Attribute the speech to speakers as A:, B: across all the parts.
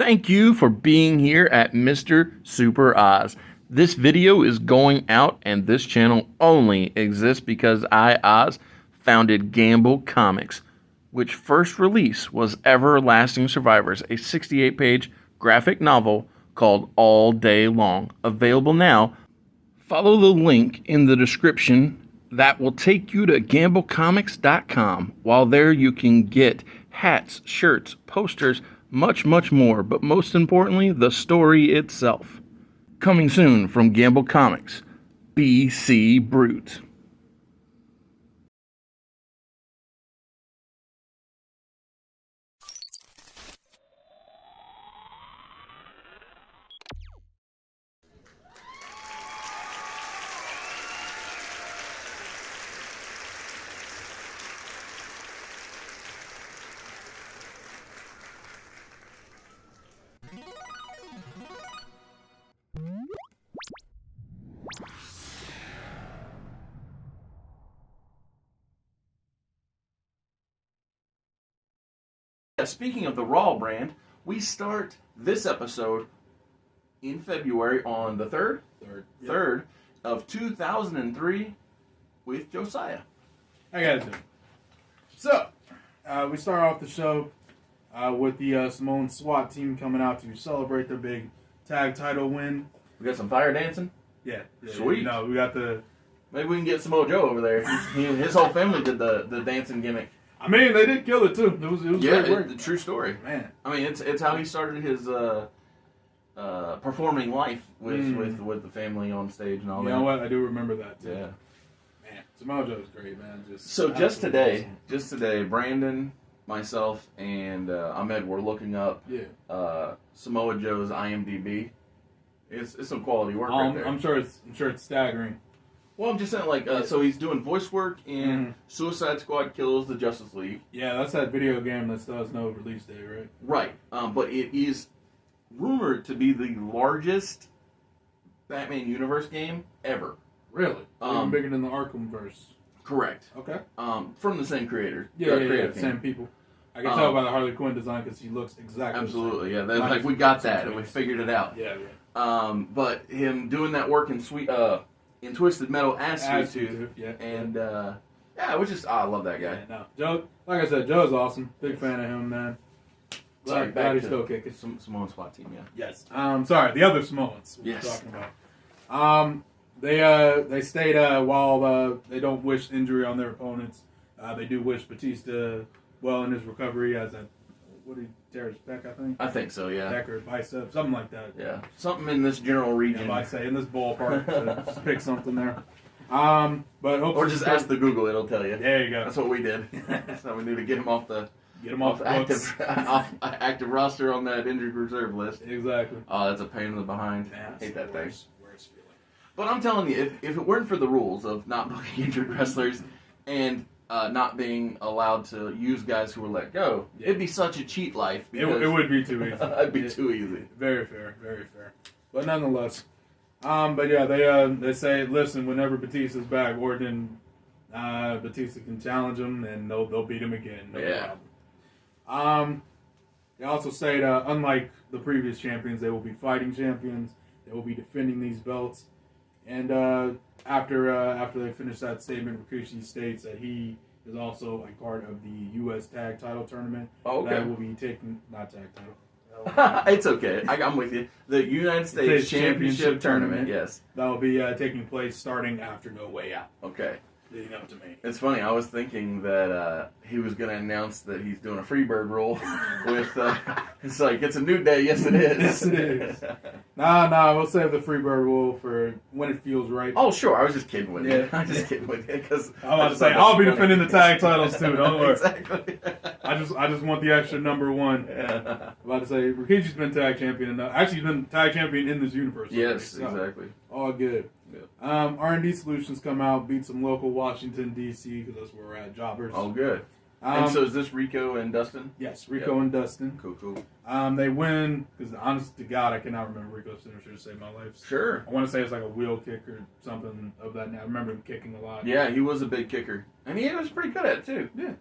A: Thank you for being here at Mr. Super Oz. This video is going out, and this channel only exists because I, Oz, founded Gamble Comics, which first release was Everlasting Survivors, a 68-page graphic novel called All Day Long. Available now. Follow the link in the description that will take you to gamblecomics.com. While there, you can get hats, shirts, posters, much more, but most importantly, the story itself. Coming soon from Gamble Comics, BC Brute. Speaking of the Raw brand, we start this episode in February on the 3rd?
B: Yep.
A: 3rd of 2003 with Josiah.
B: I got it. So, we start off the show with the Samoan SWAT team coming out to celebrate their big tag title win.
A: We got some fire dancing.
B: Yeah.
A: Sweet.
B: You know, we got the...
A: Maybe we can get Samoa Joe over there. His whole family did the dancing gimmick.
B: I mean, they did kill it, too. It was great work.
A: The true story.
B: Man.
A: I mean, it's how he started his performing life with the family on stage and all that.
B: You know what? I do remember that, too.
A: Yeah.
B: Man, Samoa Joe's great, man.
A: Just
B: absolutely
A: today, Brandon, myself, and Ahmed were looking up Samoa Joe's IMDb. It's some quality work right there.
B: I'm sure it's staggering.
A: Well, I'm just saying, so he's doing voice work in Suicide Squad Kills the Justice League.
B: Yeah, that's that video game that still has no release date, right?
A: Right. But it is rumored to be the largest Batman Universe game ever.
B: Really? Even bigger than the Arkhamverse.
A: Correct.
B: Okay.
A: From the same creator.
B: Yeah, same people. I can tell by the Harley Quinn design because he looks exactly
A: absolutely,
B: the same.
A: Yeah. We got that, and we figured it out.
B: Yeah.
A: But him doing that work in Twisted Metal as Sweet Tooth.
B: Yeah.
A: And, it was just, I love that guy.
B: Yeah, no. Joe, like I said, Joe's awesome. Big fan of him, man. Glad he's still kicking.
A: Samoan SWAT team, yeah.
B: Yes. Sorry, the other Samoans we're talking about. They stayed while they don't wish injury on their opponents. They do wish Batista well in his recovery as what did he tear his pec, I think?
A: I think so, yeah.
B: Pec or bicep, something like that.
A: Yeah. Something in this general region.
B: Yeah, I say in this ballpark. So just pick something there. But
A: or just ask the Google, it'll tell you.
B: There you go.
A: That's what we did. So we need to get him off the active roster on that injured reserve list.
B: Exactly.
A: Oh, that's a pain in the behind.
B: Yeah,
A: I hate that thing.
B: Worst feeling.
A: But I'm telling you, if it weren't for the rules of not booking injured wrestlers and not being allowed to use guys who were let go, it'd be such a cheat life.
B: It would be too easy.
A: It'd be too easy.
B: Very fair, very fair. But nonetheless, but yeah, they say, listen, whenever Batista's back, Orton, Batista can challenge him, and they'll beat him again. No problem. They also say that unlike the previous champions, they will be fighting champions. They will be defending these belts, and after they finish that statement, Rikishi states that he is also a part of the U.S. Tag Title Tournament.
A: Oh, okay.
B: That will be taking not tag title.
A: It's okay. I'm with you. The United States Championship Tournament. Yes.
B: That will be taking place starting after No Way Out.
A: Okay.
B: Leading up to May.
A: It's funny. I was thinking that he was going to announce that he's doing a Freebird rule with. It's like it's a new day. Yes, it is.
B: Yes, it is. Nah. We'll save the Freebird rule for when it feels right.
A: Oh, sure. I was just kidding with you.
B: Yeah.
A: I was just kidding with you because
B: I'm about to say I'll be defending the tag titles too. Don't worry.
A: Exactly.
B: I just want the extra number one.
A: Yeah.
B: I'm about to say Rikishi's been tag champion enough. Actually, he's been tag champion in this universe.
A: Yes,
B: already, so
A: exactly.
B: all good.
A: Yeah.
B: R&D Solutions come out, beat some local Washington, D.C., because that's where we're at, jobbers.
A: Oh, good. And so is this Rico and Dustin?
B: Yes, Rico and Dustin.
A: Cool.
B: They win, because honest to God, I cannot remember Rico's finisher to save my life.
A: Sure.
B: I want to say it's like a wheel kick or something of that. I remember him kicking a lot.
A: Yeah, he was a big kicker. And he was pretty good at it, too.
B: Yeah.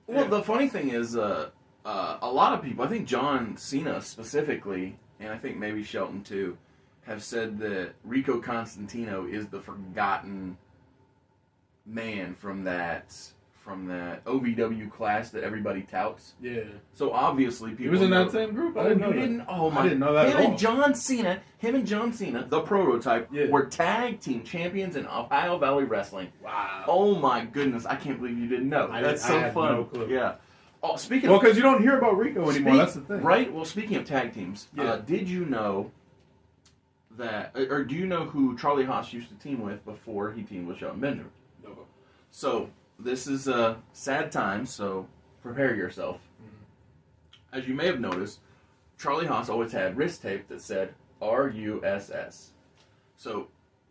A: Well, the funny thing is, a lot of people, I think John Cena specifically, and I think maybe Shelton too, have said that Rico Constantino is the forgotten man from that OVW class that everybody touts.
B: Yeah.
A: So obviously people.
B: He was in
A: know,
B: that same group.
A: I didn't know. Oh my!
B: I didn't know that
A: him
B: at all.
A: and John Cena, the prototype,
B: Yeah.
A: were tag team champions in Ohio Valley Wrestling.
B: Wow.
A: Oh my goodness! I can't believe you didn't know. That's so
B: had
A: fun.
B: no clue.
A: Yeah. Oh, speaking
B: Well,
A: of
B: because you don't hear about Rico anymore. That's the thing.
A: right? Well, speaking of tag teams,
B: Yeah.
A: did you know that, or do you know who Charlie Haas used to team with before he teamed with Shelton Benjamin?
B: No.
A: So this is a sad time. So prepare yourself.
B: Mm-hmm.
A: As you may have noticed, Charlie Haas always had wrist tape that said RUSS. So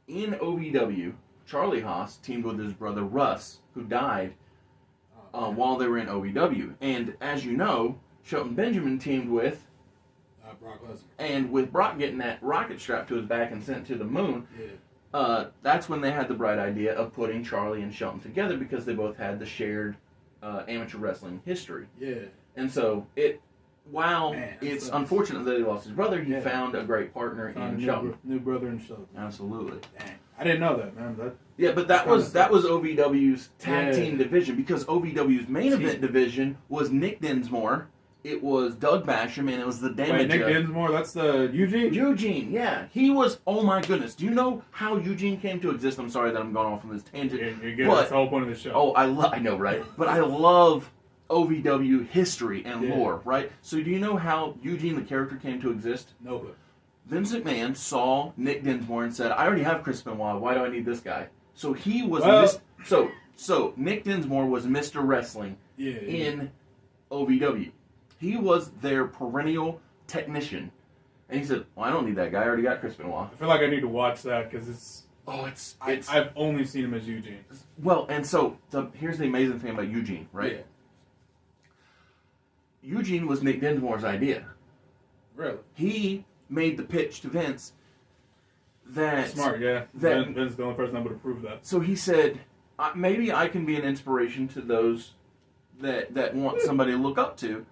A: in OVW, Charlie Haas teamed with his brother Russ, who died while they were in OVW. And as you know, Shelton Benjamin teamed with
B: Brock Lesnar.
A: And with Brock getting that rocket strapped to his back and sent to the moon,
B: Yeah.
A: that's when they had the bright idea of putting Charlie and Shelton together because they both had the shared amateur wrestling history.
B: Yeah.
A: And so while it's unfortunate that he lost his brother, he found a great partner in Shelton.
B: New brother in Shelton.
A: Absolutely.
B: Dang. I didn't know that, man.
A: Yeah, but that was OVW's tag team division because OVW's main event division was Nick Dinsmore, it was Doug Basham, and it was the Damager.
B: Wait, Nick Dinsmore, that's the Eugene?
A: Eugene, yeah. He was, oh my goodness. Do you know how Eugene came to exist? I'm sorry that I'm going off on this tangent.
B: You're good. That's the whole point of the show.
A: Oh, I know, right? But I love OVW history and lore, right? So do you know how Eugene the character came to exist?
B: No, but
A: Vince McMahon saw Nick Dinsmore and said, I already have Chris Benoit. Why do I need this guy? So he was... So Nick Dinsmore was Mr. Wrestling in OVW. He was their perennial technician. And he said, well, I don't need that guy. I already got Chris Benoit.
B: I feel like I need to watch that because it's...
A: Oh, it's...
B: I've only seen him as Eugene.
A: Well, and so here's the amazing thing about Eugene, right?
B: Yeah.
A: Eugene was Nick Dinsmore's idea.
B: Really?
A: He made the pitch to Vince that...
B: Smart, yeah. Vince is the only person able to prove that.
A: So he said, maybe I can be an inspiration to those that want somebody to look up to.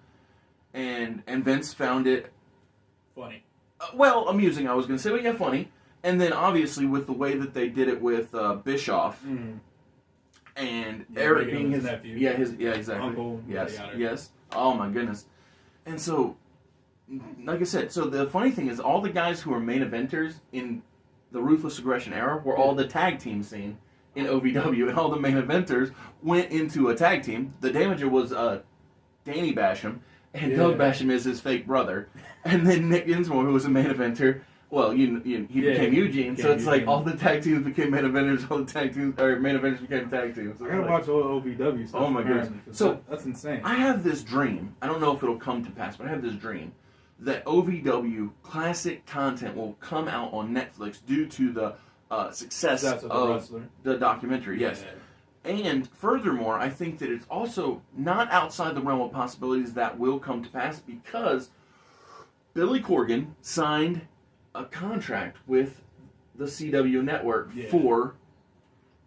A: And Vince found it...
B: Funny.
A: Amusing, I was going to say, but yeah, funny. And then, obviously, with the way that they did it with Bischoff, and Eric being his
B: nephew.
A: Yeah, exactly.
B: Uncle.
A: Yes. Oh, my goodness. And so, like I said, so the funny thing is, all the guys who were main eventers in the Ruthless Aggression era were all the tag team scene in OVW, and all the main eventers went into a tag team. The Damager was Danny Basham, and Doug Basham is his fake brother. And then Nick Dinsmore, who was a main eventer, well, he became Eugene. So it's like all the tag teams became main eventers, all the tag teams, or main eventers became tag teams. So
B: I gotta watch all OVW stuff.
A: Oh my goodness.
B: So that's insane.
A: I have this dream. I don't know if it'll come to pass, but I have this dream that OVW classic content will come out on Netflix due to the success of the documentary. Yes. Yeah. And furthermore, I think that it's also not outside the realm of possibilities that will come to pass because Billy Corgan signed a contract with the CW network for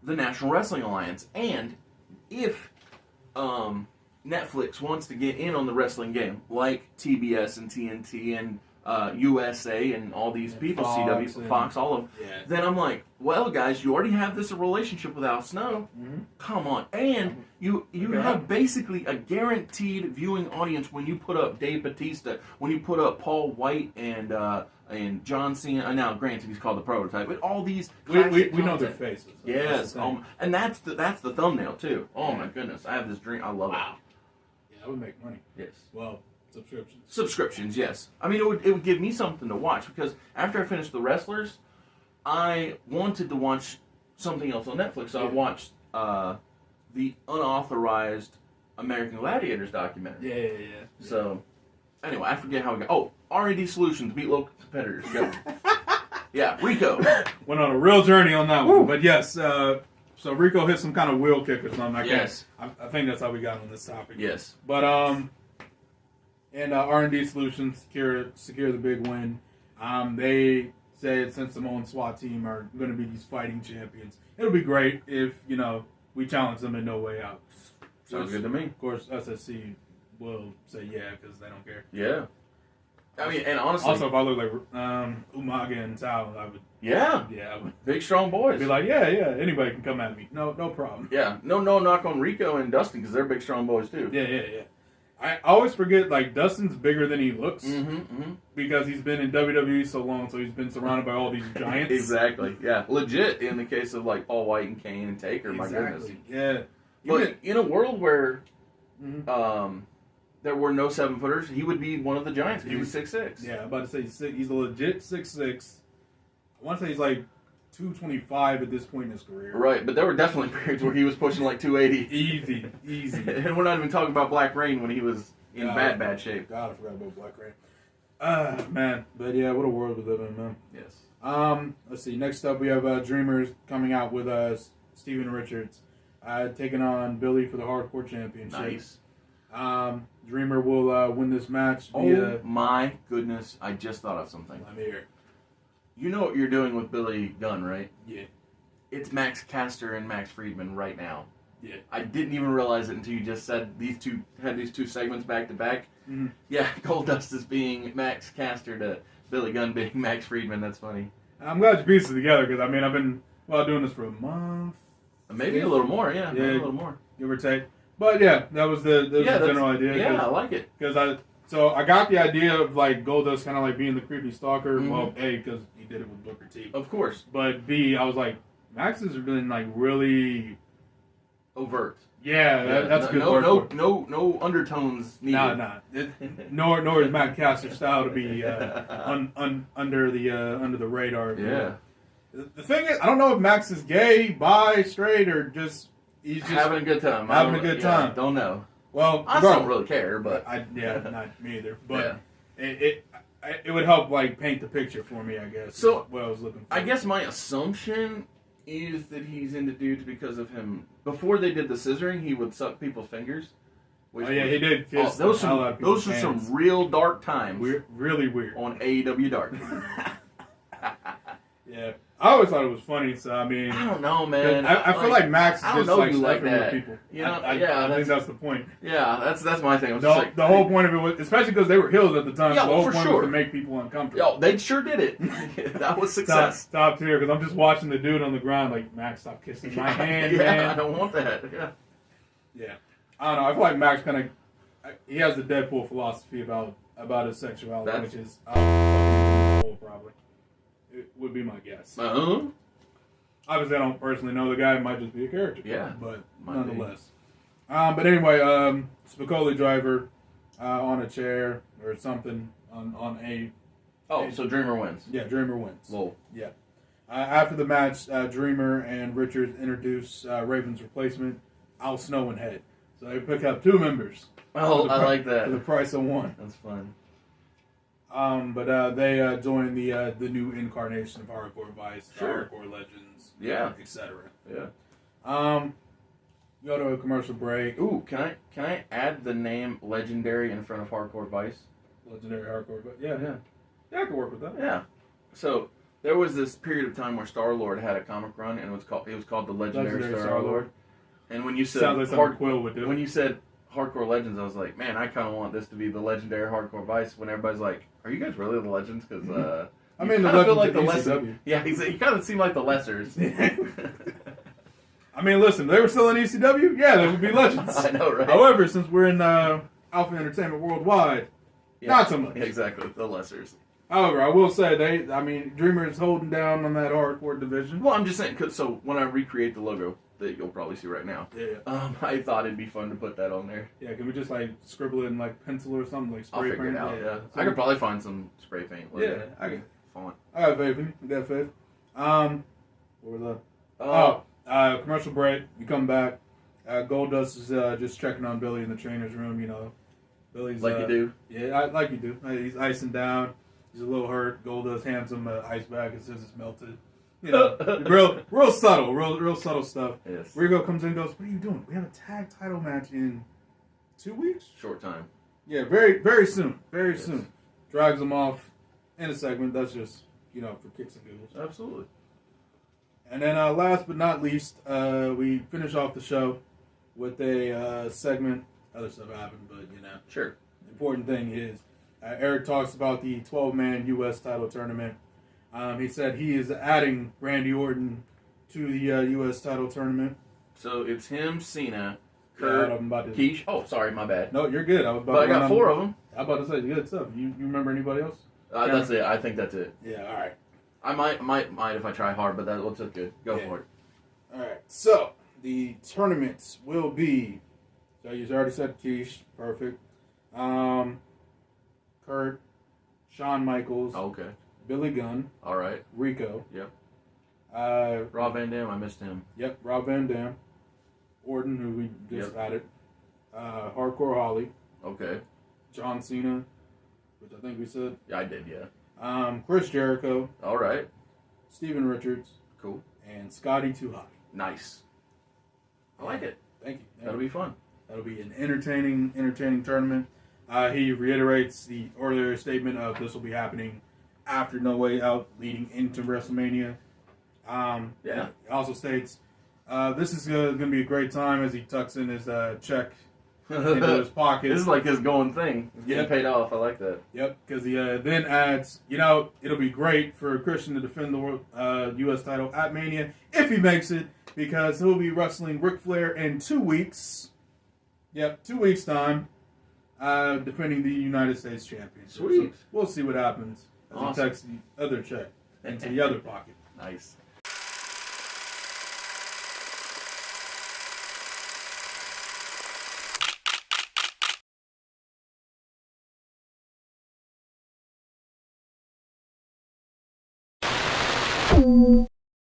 A: the National Wrestling Alliance. And if Netflix wants to get in on the wrestling game, like TBS and TNT and USA and all these people, CW, Fox, all of them, then I'm like, well, guys, you already have this relationship with Al Snow. Come on. And you have basically a guaranteed viewing audience when you put up Dave Bautista, when you put up Paul White and John Cena. Now, granted, he's called the prototype, but all these
B: we know their faces.
A: Yes. And that's the thumbnail, too. Oh, my goodness. I have this dream. I love it.
B: Yeah, that would make money.
A: Yes.
B: Well...
A: Subscriptions, yes. I mean, it would give me something to watch because after I finished The Wrestlers, I wanted to watch something else on Netflix. So I watched the unauthorized American Gladiators documentary.
B: Yeah.
A: So, anyway, I forget how we got... Oh, R&D Solutions, beat local competitors. Go. Yeah, Rico.
B: Went on a real journey on that one. But yes, so Rico hit some kind of wheel kick or something. I think that's how we got on this topic.
A: Yes.
B: But, and R&D Solutions secure the big win. They said since Simone SWAT team are going to be these fighting champions, it'll be great if we challenge them in No Way Out.
A: Sounds good to me.
B: Of course, SSC will say yeah because they don't care.
A: Yeah. I mean, and honestly,
B: Also, if I look like Umaga and Tao, I would.
A: yeah,
B: Yeah, I would
A: big strong boys.
B: be like, yeah, anybody can come at me. No problem.
A: Yeah, no knock on Rico and Dustin because they're big strong boys too.
B: Yeah. I always forget like Dustin's bigger than he looks
A: Mm-hmm.
B: because he's been in WWE so long, so he's been surrounded by all these giants.
A: Exactly. Yeah, legit. In the case of like Paul White and Kane and Taker, my goodness.
B: Yeah.
A: But in a world where
B: Mhm.
A: there were no 7-footers, he would be one of the giants. He was 6'6".
B: Yeah, I'm about to say he's a legit 6'6". I want to say he's like 225 at this point in his career.
A: Right, but there were definitely periods where he was pushing like 280.
B: Easy.
A: And we're not even talking about Black Rain when he was in bad shape.
B: God, I forgot about Black Rain. Man, but yeah, what a world we live in, man.
A: Yes.
B: Let's see. Next up, we have Dreamers coming out with Steven Richards taking on Billy for the Hardcore Championship.
A: Nice.
B: Dreamer will win this match
A: Oh my goodness! I just thought of something.
B: Let me hear.
A: You know what you're doing with Billy Gunn, right?
B: Yeah.
A: It's Max Caster and Max Friedman right now.
B: Yeah.
A: I didn't even realize it until you just said these two segments back to back.
B: Mm-hmm.
A: Yeah, Goldust is being Max Caster to Billy Gunn being Max Friedman. That's funny.
B: I'm glad you pieced it together because I mean I've been doing this for a month,
A: Maybe a little more. Yeah, maybe a little more.
B: give or take. But yeah, that was the general idea.
A: Yeah, I like it.
B: Because I got the idea of like Goldust kind of like being the creepy stalker.
A: Mm-hmm.
B: Well, A, because he did it with Booker T.
A: Of course.
B: But B, I was like, Max has been like really
A: Overt.
B: Yeah, that's a good word.
A: No undertones needed.
B: Nah. Nor is Matt Caster's style to be under the radar.
A: Yeah.
B: The thing is, I don't know if Max is gay, bi, straight, or he's just
A: having a good time.
B: Having a good time.
A: Don't know.
B: Well,
A: I don't really care, but
B: not me either. But it would help like paint the picture for me, I guess.
A: So
B: what I was looking for.
A: I guess my assumption is that he's into dudes because of him. Before they did the scissoring, he would suck people's fingers.
B: He did.
A: Those are some real dark times.
B: Really weird
A: on AEW Dark.
B: Yeah, I always thought it was funny. So I mean,
A: I don't know, man.
B: I feel like Max is just like
A: sleeping
B: with people.
A: You know,
B: I think that's the point.
A: Yeah, that's my thing.
B: The whole point of it was, especially because they were heels at the time.
A: Yeah,
B: the whole
A: for
B: point
A: sure.
B: was to make people uncomfortable.
A: Yo, they sure did it. That was success.
B: Stop here, because I'm just watching the dude on the ground like, Max, stop kissing my hand, man.
A: I don't want that.
B: Yeah. I don't know. I feel like Max kind of, he has the Deadpool philosophy about his sexuality, which is probably. It would be my guess.
A: Uh-huh.
B: Obviously, I don't personally know the guy. It might just be a character.
A: Yeah.
B: But
A: Might
B: nonetheless. But anyway, Spicoli driver on a chair or something on a...
A: Oh, so Dreamer wins.
B: Yeah, Dreamer wins.
A: Lol.
B: Yeah. After the match, Dreamer and Richards introduce Raven's replacement, Al Snow and Head. So they pick up 2 members.
A: Oh, I like that.
B: For the price of 1.
A: That's fun.
B: But they join the new incarnation of Hardcore Vice,
A: Sure.
B: Hardcore Legends, etc.
A: Yeah.
B: Go to a commercial break.
A: Ooh, can I add the name Legendary in front of Hardcore Vice?
B: Legendary Hardcore Vice. Yeah, I can work with that.
A: Yeah. So there was this period of time where Star-Lord had a comic run, and it was called the Legendary Star-Lord. And when you said
B: sounds like something Quill would do.
A: When you said Hardcore Legends, I was like, man, I kind of want this to be the Legendary Hardcore Vice. When everybody's like, are you guys really the Legends? Because
B: I mean, the Legends
A: feel like the
B: ECW.
A: Yeah, you kind of seem like the Lessers.
B: I mean, listen, they were still in ECW. Yeah, they would be Legends.
A: I know, right?
B: However, since we're in Alpha Entertainment Worldwide, not so much.
A: Exactly, the Lessers.
B: However, I will say Dreamer is holding down on that hardcore division.
A: Well, I'm just saying, so when I recreate the logo that you'll probably see right now, I thought it'd be fun to put that on there.
B: Yeah, can we just like scribble it in like pencil or something, like spray
A: I'll figure
B: paint?
A: it out. Yeah.
B: So
A: I could probably find some spray paint.
B: I can.
A: Font.
B: I got faith in you. I got faith. What was that? Commercial break. You come back. Goldust is just checking on Billy in the trainer's room. You know, Billy's
A: like you do.
B: Yeah, like you do. He's icing down. He's a little hurt. Goldust hands him an ice bag and says it's melted. You know, real subtle, real subtle stuff.
A: Yes.
B: Rigo comes in and goes, "What are you doing? We have a tag title match in 2 weeks.
A: Short time.
B: Yeah, very, very soon. Very soon. Drags him off in a segment. That's just, for kicks and giggles.
A: Absolutely.
B: And then last but not least, we finish off the show with a segment other stuff happened, but you know.
A: Sure.
B: The important thing is Eric talks about the 12-man U.S. title tournament. He said he is adding Randy Orton to the U.S. title tournament.
A: So it's him, Cena,
B: Yeah,
A: Kurt,
B: I'm about to-
A: Keish. Oh, sorry, my bad.
B: No, you're good. I was about
A: But I
B: to
A: got
B: run
A: 4 of them.
B: I'm about to say good stuff. You remember anybody else?
A: That's it. I think that's it.
B: Yeah. All right.
A: I might if I try hard, but that looks good. Go
B: Yeah.
A: for it.
B: All right. So the tournaments will be. So you already said Keish. Perfect. Kurt, Shawn Michaels,
A: Okay.
B: Billy Gunn,
A: All right.
B: Rico.
A: Yep.
B: Rob.
A: Rob Van Dam, I missed him.
B: Yep. Rob Van Dam, Orton, who we just
A: Yep.
B: added. Hardcore Holly,
A: Okay.
B: John Cena, which I think we said.
A: Yeah, I did. Yeah.
B: Chris Jericho,
A: All right.
B: Steven Richards,
A: Cool.
B: and Scotty 2 Hotty.
A: Nice. I like it.
B: Thank you.
A: That'll be fun.
B: That'll be an entertaining tournament. He reiterates the earlier statement of this will be happening after No Way Out, leading into WrestleMania.
A: Yeah.
B: He also states this is going to be a great time as he tucks in his check into his pocket.
A: This is like his going thing. It's getting
B: Yeah.
A: paid off. I like that.
B: Yep, because he then adds, it'll be great for Christian to defend the world, U.S. title at Mania if he makes it, because he'll be wrestling Ric Flair in 2 weeks. Yep, 2 weeks' time, defending the United States Championship.
A: Sweet.
B: So we'll see what happens as
A: Awesome.
B: he tucks the other check into the other pocket.
A: Nice.